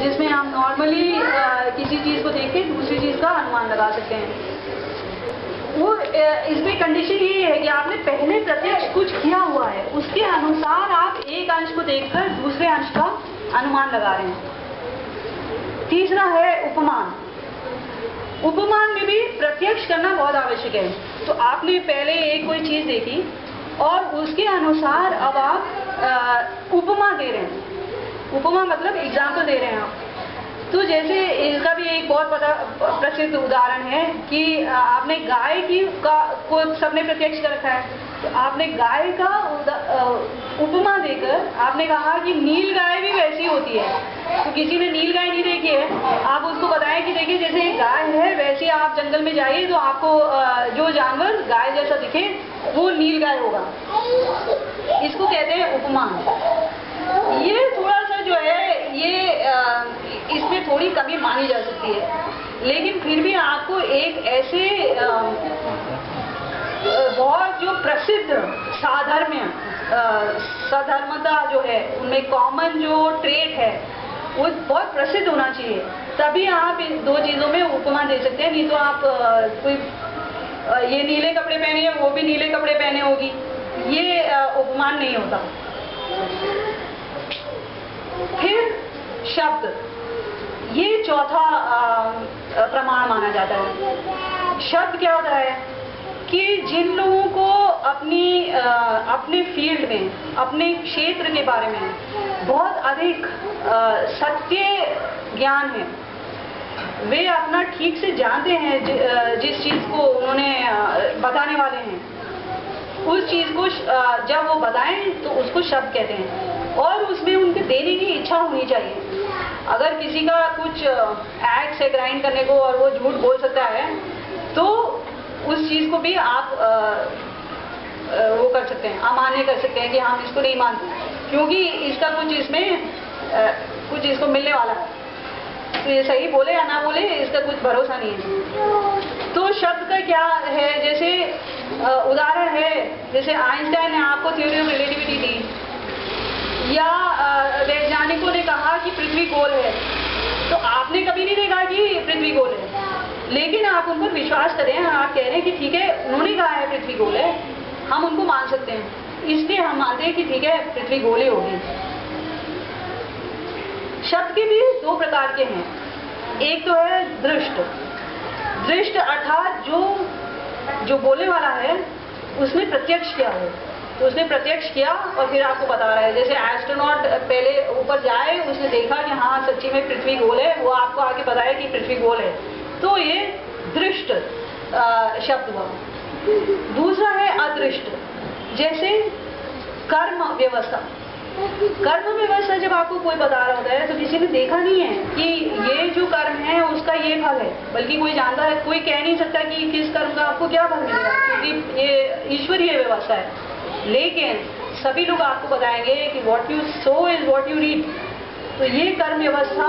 जिसमें हम नॉर्मली किसी चीज़ को देख के दूसरी चीज़ का अनुमान लगा सकते हैं। वो इसमें कंडीशन ये है कि आपने पहले प्रत्यक्ष कुछ किया हुआ है, उसके अनुसार आप एक अंश को देखकर दूसरे अंश का अनुमान लगा रहे हैं। तीसरा है उपमान। उपमान में भी प्रत्यक्ष करना बहुत आवश्यक है। तो आपने पहले एक कोई चीज़ देखी और उसके अनुसार अब आप उपमा दे रहे हैं। उपमा मतलब एग्जाम्पल दे रहे हैं आप। तो जैसे इसका भी एक बहुत प्रसिद्ध उदाहरण है कि आपने गाय को सबने प्रत्यक्ष कर रखा है। तो आपने गाय का उपमा देकर आपने कहा कि नील गाय भी वैसी होती है। तो किसी ने नील गाय नहीं देखी है, आप उसको बताएं कि देखिए जैसे एक गाय है वैसे आप जंगल में जाइए तो आपको जो जानवर गाय जैसा दिखे वो नील गाय होगा। इसको कहते हैं उपमान। ये थोड़ा सा जो है ये इसमें थोड़ी कमी मानी जा सकती है, लेकिन फिर भी आपको एक ऐसे बहुत जो प्रसिद्ध साधर्मता जो है उनमें कॉमन जो ट्रेट है वो बहुत प्रसिद्ध होना चाहिए, तभी आप इन दो चीज़ों में उपमा दे सकते हैं। नहीं तो आप कोई ये नीले कपड़े पहने हैं वो भी नीले कपड़े पहने होगी, ये उपमान नहीं होता। फिर शब्द, ये चौथा प्रमाण माना जाता है। शब्द क्या होता है कि जिन लोगों को अपने फील्ड में, अपने क्षेत्र के बारे में बहुत अधिक सत्य ज्ञान है, वे अपना ठीक से जानते हैं जिस चीज़ को उन्होंने बताने वाले हैं, उस चीज़ को जब वो बताएं तो उसको शब्द कहते हैं और उसमें उनके देने की इच्छा होनी चाहिए। अगर किसी का कुछ एक्ट है ग्राइंड करने को और वो झूठ बोल सकता है तो उस चीज़ को भी आप वो कर सकते हैं, अमान्य कर सकते हैं कि हम इसको नहीं मानते क्योंकि इसका कुछ इसमें कुछ इसको मिलने वाला है, तो ये सही बोले या ना बोले इसका कुछ भरोसा नहीं है। तो शब्द का क्या है, जैसे उदाहरण है जैसे आइंस्टाइन ने आपको थ्योरी ऑफ रिलेटिविटी दी या वैज्ञानिकों ने कहा कि पृथ्वी गोल है, तो आपने कभी नहीं देखा कि पृथ्वी गोल है, लेकिन आप उन पर विश्वास करें, आप कह रहे हैं कि ठीक है उन्होंने कहा है पृथ्वी गोल है, हम उनको मान सकते हैं, इसलिए हम मानते हैं कि ठीक है पृथ्वी गोल ही होगी। शब्द के भी दो प्रकार के हैं, एक तो है दृष्ट। दृष्ट अर्थात जो बोलने वाला है उसने प्रत्यक्ष किया हो, तो उसने प्रत्यक्ष किया और फिर आपको बता रहा है। जैसे एस्ट्रोनॉट पहले ऊपर जाए, उसने देखा कि हाँ सच्ची में पृथ्वी गोल है, वो आपको आके बताया कि पृथ्वी गोल है, तो ये दृष्ट शब्द हुआ। दूसरा है अदृष्ट, जैसे कर्म व्यवस्था। कर्म व्यवस्था जब आपको कोई बता रहा होता है तो किसी ने देखा नहीं है कि ये जो कर्म है उसका ये फल है, बल्कि कोई जानता है, कोई कह नहीं सकता कि किस कर्म का आपको क्या फल मिलेगा क्योंकि ये ईश्वरीय व्यवस्था है। लेकिन सभी लोग आपको बताएंगे कि what you sow is what you reap. तो ये कर्म व्यवस्था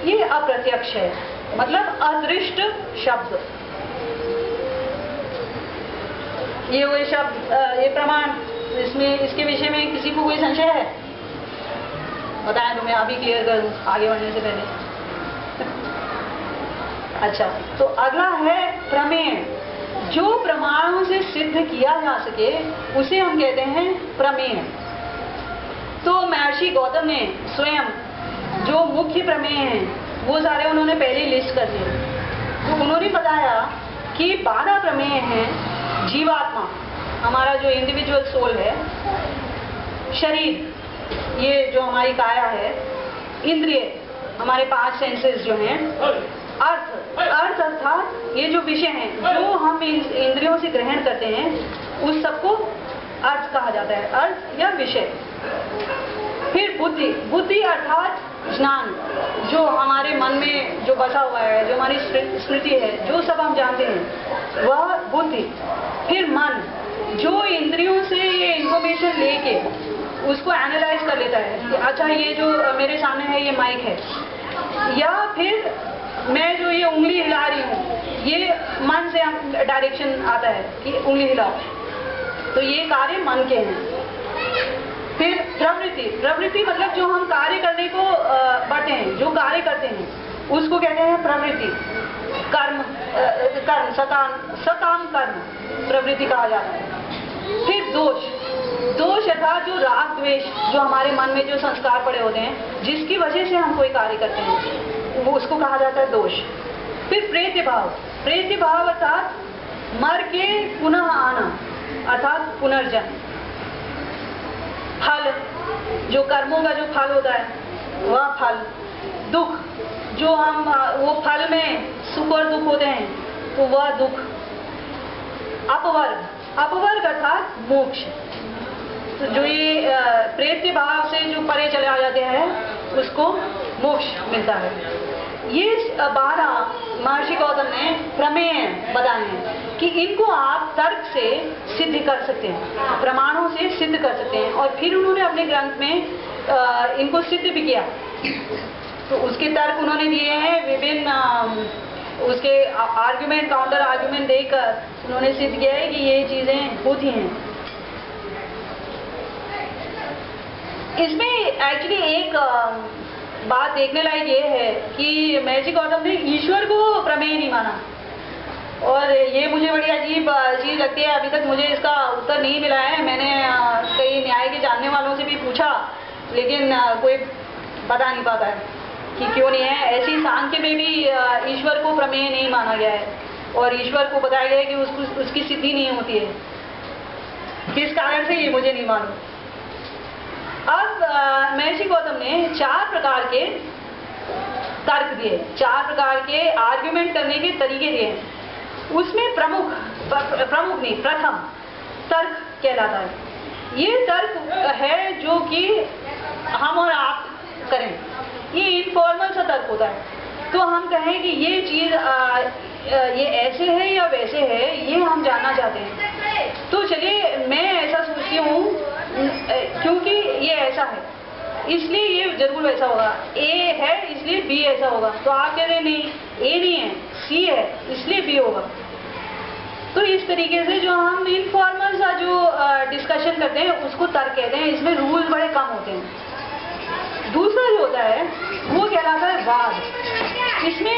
ये अप्रत्यक्ष है, मतलब अदृष्ट शब्द। ये वही शब्द, ये प्रमाण, इसमें इसके विषय में किसी को कोई संशय है? बताएं तो मैं अभी क्लियर कर दूं आगे बढ़ने से पहले। अच्छा, तो अगला है प्रमेय। जो प्रमाणों से सिद्ध किया जा सके उसे हम कहते हैं प्रमेय। तो महर्षि गौतम ने स्वयं जो मुख्य प्रमेय हैं वो सारे उन्होंने पहले लिस्ट कर दिए। तो उन्होंने बताया कि 12 प्रमेय हैं। जीवात्मा, हमारा जो इंडिविजुअल सोल है, शरीर ये जो हमारी काया है, इंद्रिय हमारे 5 सेंसेस जो हैं, अर्थ अर्थात ये जो विषय हैं जो हम इंद्रियों से ग्रहण करते हैं उस सबको अर्थ कहा जाता है, अर्थ या विषय। फिर बुद्धि अर्थात ज्ञान, जो हमारे मन में जो बसा हुआ है, जो हमारी स्मृति है, जो सब हम जानते हैं वह बुद्धि। फिर मन, जो इंद्रियों से ये इंफॉर्मेशन लेके उसको एनालाइज कर लेता है कि अच्छा ये जो मेरे सामने है ये माइक है, या फिर मैं जो ये उंगली हिला रही हूँ ये मन से डायरेक्शन आता है कि उंगली हिलाओ, तो ये कार्य मन के हैं। फिर प्रवृत्ति, प्रवृत्ति मतलब जो हम कार्य करने को बढ़ते हैं, जो कार्य करते हैं उसको कहते हैं प्रवृत्ति। कर्म, कर्म सकाम कर्म प्रवृत्ति कहा जाता है। फिर दोष, दोष अर्थात जो राग द्वेष जो हमारे मन में जो संस्कार पड़े होते हैं जिसकी वजह से हम कोई कार्य करते हैं वो उसको कहा जाता है दोष। फिर प्रेत्य भाव, प्रेत्य भाव अर्थात मर के पुनः आना अर्थात पुनर्जन्म। फल, जो कर्मों का जो फल होता है वह फल। दुख, जो हम वो फल में सुख और दुख होते हैं तो वह दुख। अपवर्ग, अपवर्ग अर्थात मोक्ष, तो जो ये प्रेत्य भाव से जो परे चले आ जाते हैं उसको मोक्ष मिलता है। ये 12 महर्षि गौतम ने प्रमेय बताए हैं कि इनको आप तर्क से सिद्ध कर सकते हैं, प्रमाणों से सिद्ध कर सकते हैं, और फिर उन्होंने अपने ग्रंथ में इनको सिद्ध भी किया। तो उसके तर्क उन्होंने दिए हैं विभिन्न, उसके आर्ग्यूमेंट काउंटर आर्ग्यूमेंट देकर उन्होंने सिद्ध किया है कि ये चीजें होती हैं। इसमें एक्चुअली एक बात देखने लायक ये है कि महर्षि गौतम ने ईश्वर को प्रमेय नहीं माना, और ये मुझे बड़ी अजीब चीज लगती है। अभी तक मुझे इसका उत्तर नहीं मिला है। मैंने कई न्याय के जानने वालों से भी पूछा लेकिन कोई बता नहीं पाता है कि क्यों नहीं है। ऐसी सांख्य में भी ईश्वर को प्रमेय नहीं माना गया है और ईश्वर को बताया गया है कि उसकी सिद्धि नहीं होती है। किस कारण से ये मुझे नहीं मालूम। अब महर्षि गौतम ने 4 प्रकार के तर्क दिए, 4 प्रकार के आर्ग्यूमेंट करने के तरीके दिए। उसमें प्रमुख नहीं, प्रथम तर्क कहलाता है। ये तर्क है जो कि हम और आप करें, ये इनफॉर्मल सा तर्क होता है। तो हम कहें कि ये चीज ये ऐसे है या वैसे है, ये हम जानना चाहते हैं। तो चलिए मैं ऐसा सोचती हूँ क्योंकि ये ऐसा है इसलिए ये जरूर वैसा होगा, ए है इसलिए बी ऐसा होगा। तो आप कह रहे हैं नहीं, ए नहीं है, सी है इसलिए बी होगा। तो इस तरीके से जो हम इनफॉर्मल सा जो डिस्कशन करते हैं उसको तर्क कहते हैं। इसमें रूल्स बड़े कम होते हैं। दूसरा जो होता है वो कहलाता है वाद। इसमें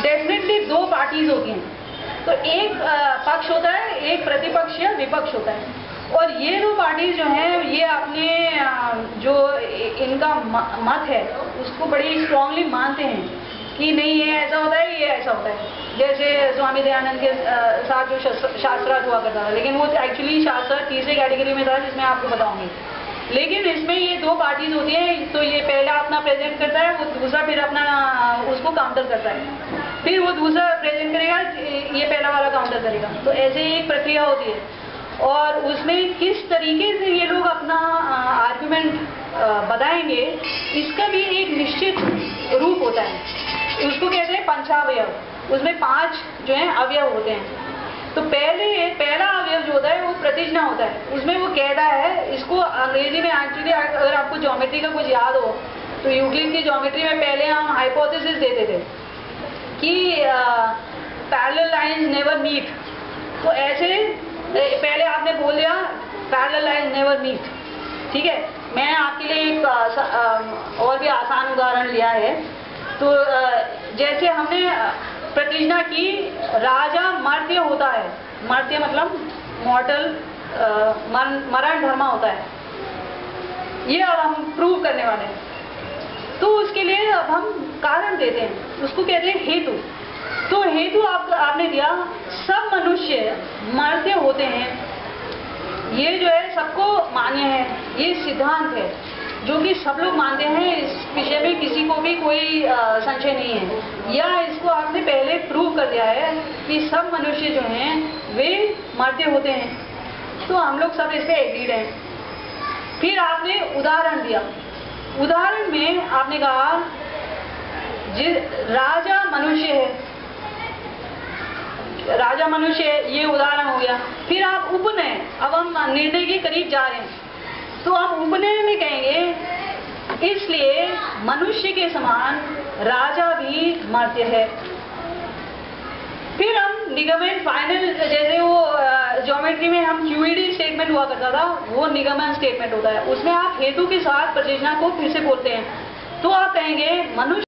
डेफिनेटली 2 पार्टीज होती हैं। तो एक पक्ष होता है, एक प्रतिपक्ष या विपक्ष होता है, और ये 2 पार्टीज जो हैं ये अपने जो इनका मत है उसको बड़ी स्ट्रांगली मानते हैं कि नहीं ये ऐसा होता है, ये ऐसा होता है। जैसे स्वामी दयानंद के साथ जो शास्त्रार्थ हुआ करता था, लेकिन वो एक्चुअली शास्त्रार्थ तीसरे कैटेगरी में था जिसमें आपको बताऊंगी। लेकिन इसमें ये 2 पार्टीज होती हैं। तो ये पहला अपना प्रेजेंट करता है, वो दूसरा फिर अपना उसको काउंटर करता है, फिर वो दूसरा प्रेजेंट करेगा, ये पहला वाला काउंटर करेगा। तो ऐसे एक प्रक्रिया होती है और उसमें किस तरीके से ये लोग अपना आर्गुमेंट बताएंगे इसका भी एक निश्चित रूप होता है। उसको कहते हैं पंचावयव। उसमें 5 जो हैं अवयव होते हैं। तो पहला अवयव जो होता है वो प्रतिज्ञा होता है। उसमें वो कहता है, इसको अंग्रेजी में एक्चुअली अगर आपको ज्योमेट्री का कुछ याद हो तो यूक्लिड की ज्योमेट्री में पहले हम हाइपोथेसिस देते थे कि पैरेलल लाइंस नेवर मीट। तो ऐसे पहले आपने बोल दिया पैरेलल लाइंस नेवर मीट, ठीक है। मैं आपके लिए एक और भी आसान उदाहरण लिया है। तो जैसे हमने प्रतिज्ञा की राजा मर्त्य होता है, मर्त्य मतलब मॉर्टल, मरण धर्मा होता है, ये अब हम प्रूव करने वाले हैं। तो उसके लिए अब हम कारण देते हैं, उसको कहते हैं हेतु। तो हेतु आपने दिया सब मनुष्य मर्त्य होते हैं, ये जो है सबको मान्य है, ये सिद्धांत है जो कि सब लोग मानते हैं। इस विषय में किसी को भी कोई संशय नहीं है, या इसको आपने पहले प्रूव कर दिया है कि सब मनुष्य जो हैं वे मर्त्य होते हैं। तो हम लोग सब इस पे एग्रीड हैं। फिर आपने उदाहरण दिया। उदाहरण में आपने कहा राजा मनुष्य है, राजा मनुष्य है, ये उदाहरण हो गया। फिर आप उपनय, अब हम निर्णय के करीब जा रहे हैं। तो हम उपनय में कहेंगे इसलिए मनुष्य के समान राजा भी मर्त्य है। फिर हम निगमन फाइनल, जैसे वो ज्योमेट्री में हम क्यूईडी स्टेटमेंट हुआ करता था, वो निगमन स्टेटमेंट होता है। उसमें आप हेतु के साथ प्रयोजना को फिर से बोलते हैं। तो आप कहेंगे मनुष्य